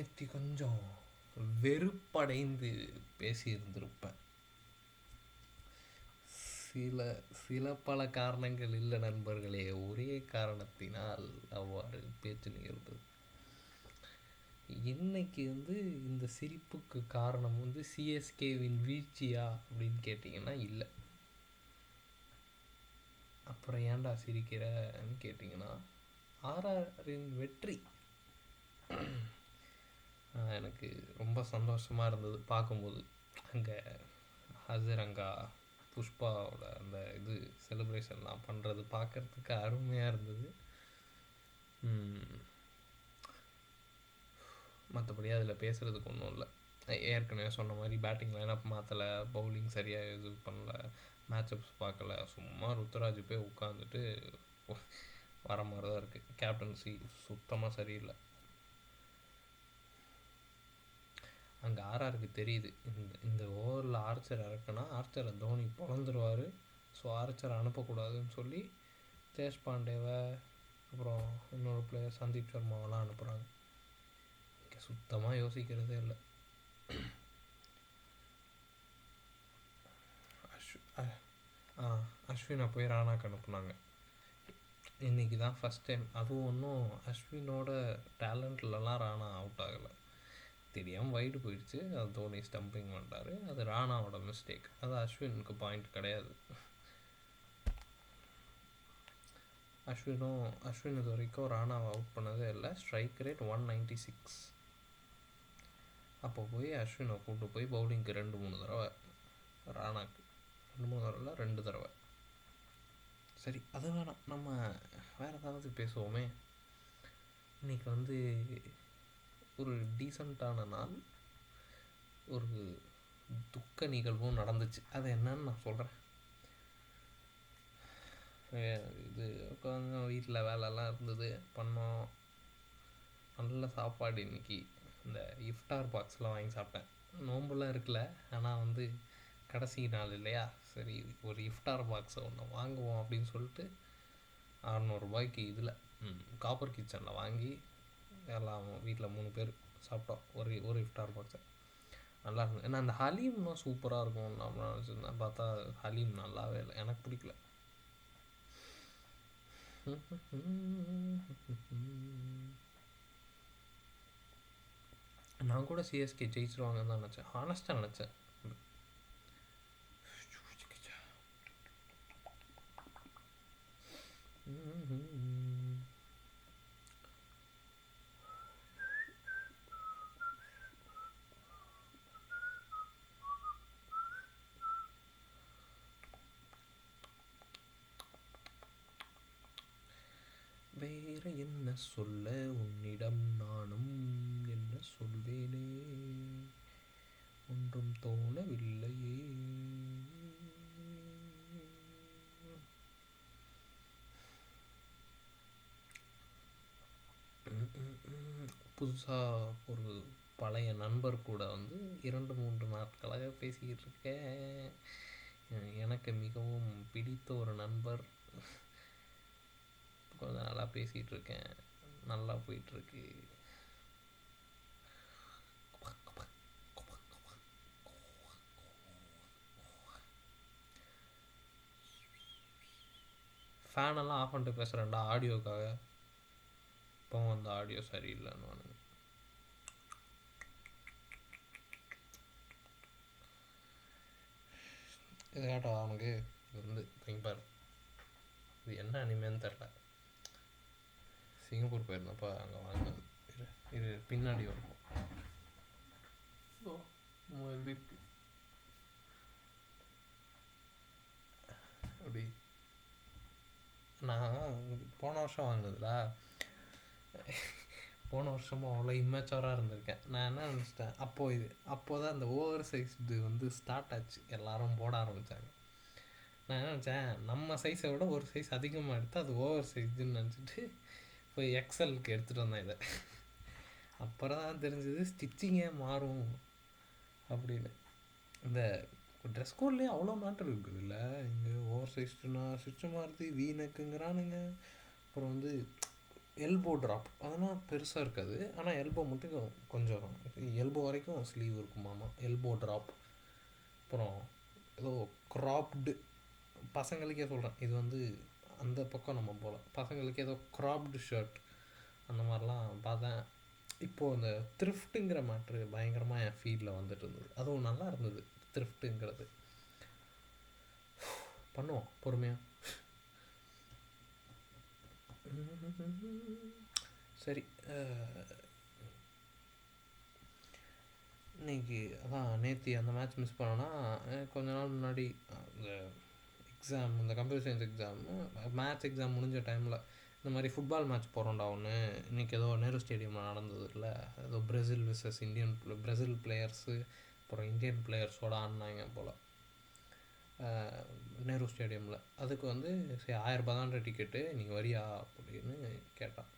நேற்று கொஞ்சம் வெறுப்படைந்து பேசியிருந்திருப்பேன். சில சில பல காரணங்கள் இல்லை நண்பர்களே, ஒரே காரணத்தினால் அவ்வாறு பேச்சு நிகழ்ந்தது. இன்னைக்கு இந்த சிரிப்புக்கு காரணம் சிஎஸ்கேவின் வீழ்ச்சியா அப்படின்னு கேட்டிங்கன்னா இல்லை. அப்புறம் ஏன்டா சிரிக்கிறன்னு கேட்டிங்கன்னா ஆர்ஆரின் வெற்றி. எனக்கு ரொம்ப சந்தோஷமாக இருந்தது பார்க்கும்போது. அங்கே ஹசரங்கா புஷ்பாவோட அந்த செலிப்ரேஷன்லாம் பண்ணுறது பார்க்குறதுக்கு அருமையாக இருந்தது. மற்றபடி அதில் பேசுகிறதுக்கு ஒன்றும் இல்லை. ஏற்கனவே சொன்ன மாதிரி பேட்டிங் லைனப் மாற்றலை, பவுலிங் சரியாக இது பண்ணல, மேட்சப்ஸ் பார்க்கல. சும்மா ருத்துராஜ் போய் உட்காந்துட்டு வர மாதிரி தான் இருக்குது. கேப்டன்சி சுத்தமாக சரியில்லை. அங்கே ஆர்ஆருக்கு தெரியுது இந்த ஓவரில் ஆர்ச்சர் இறக்குனா ஆர்ச்சரை தோனி பிறந்துருவார். ஸோ ஆர்ச்சரை அனுப்பக்கூடாதுன்னு சொல்லி தேஷ்பாண்டேவை அப்புறம் இன்னொரு பிளேயர் சந்தீப் சர்மாவெல்லாம் அனுப்புகிறாங்க. இங்கே சுத்தமாக யோசிக்கிறதே இல்லை. அஸ்வினை போய் ராணாக்கு அனுப்புனாங்க. இன்றைக்கி தான் ஃபஸ்ட் டைம். அதுவும் ஒன்றும் அஸ்வினோட டேலண்ட்லலாம் ராணா அவுட் ஆகலை. தெரியாமல் வைடு போயிடுச்சு. அது தோனி ஸ்டம்பிங் பண்ணிட்டாரு. அது ராணாவோட மிஸ்டேக். அது அஸ்வினுக்கு பாயிண்ட் கிடையாது. அஸ்வின் இது வரைக்கும் ராணாவை அவுட் பண்ணதே இல்லை. Strike rate 196. அப்போ போய் அஸ்வினை கூப்பிட்டு போய் பவுலிங்க்கு 2-3 தடவை, ராணாக்கு 2-3 தடவை 2 தடவை. சரி, அது வேணாம், நம்ம வேறு ஏதாவது பேசுவோமே. இன்றைக்கி ஒரு டீசண்டான நாள். ஒரு துக்க நிகழ்வும் நடந்துச்சு. அது என்னன்னு நான் சொல்கிறேன். உட்காந்து வீட்டில் வேலைலாம் இருந்தது, பண்ணோம். நல்ல சாப்பாடு. இன்றைக்கி இந்த இஃப்டார் பாக்ஸ்லாம் வாங்கி சாப்பிட்டேன். நோம்புலாம் இருக்குல்ல, ஆனால் கடைசி நாள் இல்லையா, சரி ஒரு இஃப்டார் பாக்ஸை ஒன்று வாங்குவோம் அப்படின்னு சொல்லிட்டு 600 ரூபாய்க்கு இதில் காப்பர் கிச்சனில் வாங்கி எல்லாம் வீட்டில் 3 பேர் சாப்பிட்டோம். ஒரு இஃப்டார் பாக்ஸை. நல்லா இருந்தது. ஏன்னா அந்த ஹலீம்னா சூப்பராக இருக்கும் நம்ம நினச்சிருந்தேன். பார்த்தா ஹலீம் நல்லாவே இல்லை, எனக்கு பிடிக்கல. நான் கூட சிஎஸ்கே ஜெயிச்சிருவாங்கன்னு தான் நினச்சேன். ஹானஸ்ட்டாக நினச்சேன். வேற என்ன சொல்ல உன்னிடம் நானும் என்ன சொல்வேனே, ஒன்றும் தோணவில்லையே. புதுசாக ஒரு பழைய நண்பர் கூட 2-3 நாட்களாக பேசிக்கிட்டு இருக்கேன். எனக்கு மிகவும் பிடித்த ஒரு நண்பர். கொஞ்சம் நல்லா பேசிகிட்டு இருக்கேன். நல்லா போயிட்டுருக்கு. ஃபேனெல்லாம் ஆஃப் பண்ணிட்டு பேசுகிறேன்டா ஆடியோக்காக. இப்போ அந்த ஆடியோ சரியில்லைன்னு வானுங்க. இது கேட்டா அவனுக்கு திங்பார். இது என்ன அனிமேன்னு தெரில. சிங்கப்பூர் போயிருந்தப்போ அங்கே வாங்கினது. இது பின்னாடி வரும். அப்படி நான் போன வருஷம் வாங்கினதுல, போன வருஷமும் அவ்வளோ இம்மேச்சூராக இருந்திருக்கேன். நான் என்ன நினச்சிட்டேன், அப்போ தான் அந்த ஓவர் சைஸ்டு ஸ்டார்ட் ஆச்சு. எல்லோரும் போட ஆரம்பித்தாங்க. நான் என்ன நினச்சேன், நம்ம சைஸை விட ஒரு சைஸ் அதிகமாக எடுத்து அது ஓவர் சைஸ்ன்னு நினச்சிட்டு போய் எக்ஸலுக்கு எடுத்துகிட்டு வந்தேன் இதை. அப்புறம் தான் தெரிஞ்சது ஸ்டிச்சிங்கே மாறும் அப்படின்னு. இந்த ட்ரெஸ் கோட்லேயே அவ்வளோ மேட்டர் இருக்குது இல்லை. இங்கே ஓவர் சைஸ்டுனா ஸ்டிச்சு மாறுது, வீனக்குங்கிறானுங்க. அப்புறம் எல்போ ட்ராப் அதெல்லாம் பெருசாக இருக்காது, ஆனால் எல்போ மட்டும் கொஞ்சம் எல்போ வரைக்கும் ஸ்லீவ் இருக்குமாமா. Elbow drop. அப்புறம் ஏதோ க்ராப்டு, பசங்களுக்கே சொல்கிறேன், இது வந்து அந்த பக்கம் நம்ம போகல, பசங்களுக்கு ஏதோ க்ராப்டு ஷர்ட் அந்த மாதிரிலாம் பார்த்தேன். இப்போது இந்த த்ரிஃப்ட்டுங்கிற மேட்ரு பயங்கரமாக என் ஃபீல்டில் வந்துட்டு இருந்தது. அதுவும் நல்லா இருந்தது. த்ரிஃப்ட்டுங்கிறது பண்ணுவோம் பொறுமையாக. சரி, இன்னைக்கு அதான் நேற்று அந்த மேட்ச் மிஸ் பண்ணோன்னா, கொஞ்ச நாள் முன்னாடி இந்த எக்ஸாம், இந்த computer science exam, maths exam முடிஞ்ச டைமில் இந்த மாதிரி ஃபுட்பால் மேட்ச் போகிறோம்டா ஒன்று, இன்றைக்கி ஏதோ நேரு ஸ்டேடியமில் நடந்தது இல்லை, ஏதோ Brazil versus Indian, Brazil players அப்புறம் இந்தியன் பிளேயர்ஸோடு ஆடினாங்க போல் நேரு ஸ்டேடியமில். அதுக்கு வந்து சரி 1000 தான்ன்ற டிக்கெட்டு, நீங்கள் வரியா அப்படின்னு கேட்டான்.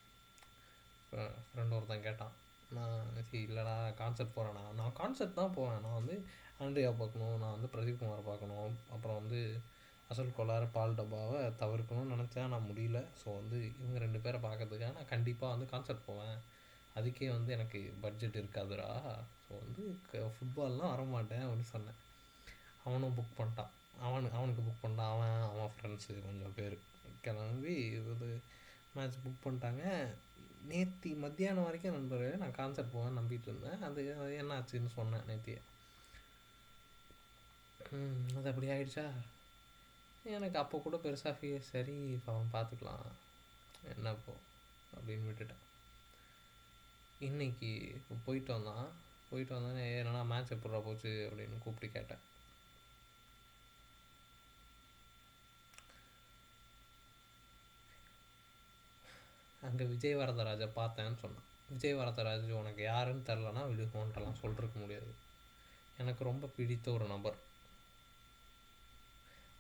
ஃப்ரெண்ட் ஒருத்தன் கேட்டான். நான் சரி இல்லைடா கான்சர்ட் போகிறேண்ணா. நான் கான்சர்ட் தான் போவேன், நான் வந்து ஆண்ட்ரியா பார்க்கணும், நான் வந்து பிரதீப் குமார் பார்க்கணும், அப்புறம் வந்து அசல் கோளாறு பால் டப்பாவை தவிர்க்கணும்னு நினச்சேன், நான் முடியல. ஸோ வந்து இவங்க 2 பேரை பார்க்கறதுக்காக நான் கண்டிப்பாக வந்து கான்சர்ட் போவேன், அதுக்கே வந்து எனக்கு பட்ஜெட் இருக்காதுடா, ஸோ வந்து ஃபுட்பால்லாம் வரமாட்டேன் அப்படின்னு சொன்னேன். அவனும் புக் பண்ணிட்டான், அவனுக்கு புக் பண்ணிட்டான். அவன் ஃப்ரெண்ட்ஸு கொஞ்சம் பேர் கிளம்பி இது மேட்ச் புக் பண்ணிட்டாங்க. நேற்று மத்தியானம் வரைக்கும் நண்பர்கள் நான் கான்சர்ட் போவேன் நம்பிட்டு இருந்தேன். அது என்ன ஆச்சுன்னு சொன்னேன் நேத்தியே. அது அப்படி ஆயிடுச்சா. எனக்கு அப்போ கூட பெருசாக சரி அவன் பார்த்துக்கலாம் என்ன போ அப்படின்னு விட்டுட்டேன். இன்றைக்கி போயிட்டு வந்தோன்னே என்னன்னா மேட்ச் எப்படா போச்சு அப்படின்னு கூப்பிட்டு கேட்டேன். அங்கே விஜய் வரதராஜை பார்த்தேன்னு சொன்னான். விஜய் வரதராஜ் உனக்கு யாருன்னு தெரிலனா விடுவோன்ட்டெல்லாம் சொல்லிருக்க முடியாது. எனக்கு ரொம்ப பிடித்த ஒரு நபர்,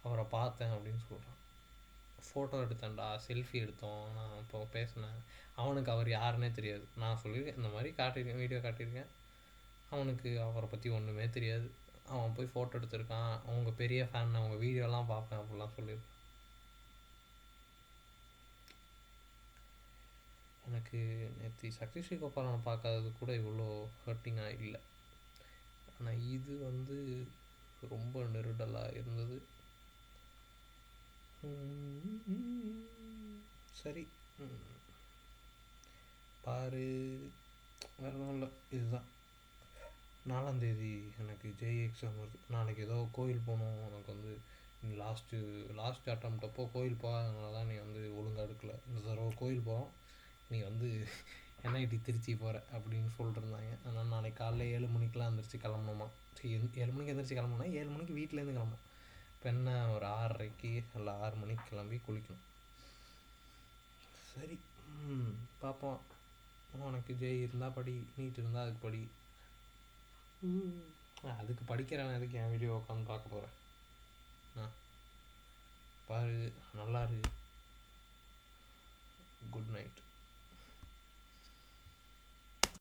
அவரை பார்த்தேன் அப்படின்னு சொல்கிறான். ஃபோட்டோ எடுத்தேன்டா, செல்ஃபி எடுத்தோம், நான் இப்போ பேசினேன். அவனுக்கு அவர் யாருன்னே தெரியாது. நான் சொல்லியிருக்கேன் இந்த மாதிரி காட்டியிருக்கேன், வீடியோ காட்டியிருக்கேன். அவனுக்கு அவரை பற்றி ஒன்றுமே தெரியாது. அவன் போய் ஃபோட்டோ எடுத்திருக்கான், அவங்க பெரிய ஃபேன், அவங்க வீடியோலாம் பார்ப்பேன் அப்படிலாம் சொல்லியிருக்கான். எனக்கு நேற்று சக்தி ஸ்ரீகோபாலனை பார்க்காதது கூட இவ்வளோ ஹர்ட்டிங்காக இல்லை, ஆனால் இது வந்து ரொம்ப நெருடலாக இருந்தது. சரி பாரு, வேறு ஒன்றும் இல்லை. இதுதான் 4ஆம் தேதி எனக்கு ஜேஇ எக்ஸாம் வருது. நாளைக்கு ஏதோ கோயில் போகணும். எனக்கு வந்து லாஸ்ட்டு அட்டம்ப்ட் அப்போ கோயில் போகாதனால தான் நீ வந்து ஒழுங்காக எடுக்கலை. இந்த தடவை கோயில் போகிறோம், நீ வந்து என்ஐடி திருச்சி போகிற அப்படின்னு சொல்லிட்டுருந்தாங்க. அதனால் நாளைக்கு காலைல 7 மணிக்கெலாம் எழுந்திரிச்சி கிளம்பணுமா. சரி 7 மணிக்கு எழுந்திரிச்சி கிளம்பணுன்னா 7 மணிக்கு வீட்டிலேருந்து கிளம்பணும். இப்போ என்ன ஒரு 6:30க்கு இல்லை 6 மணிக்கு கிளம்பி குளிக்கணும். சரி பார்ப்போம். உனக்கு ஜெய் இருந்தால் படி, நீட் இருந்தால் அதுக்கு படி. அதுக்கு படிக்கிறேன், அதுக்கு என் வீடியோ உட்காந்து பார்க்க போகிறேன். பாரு, நல்லா இருக்கு. Good night.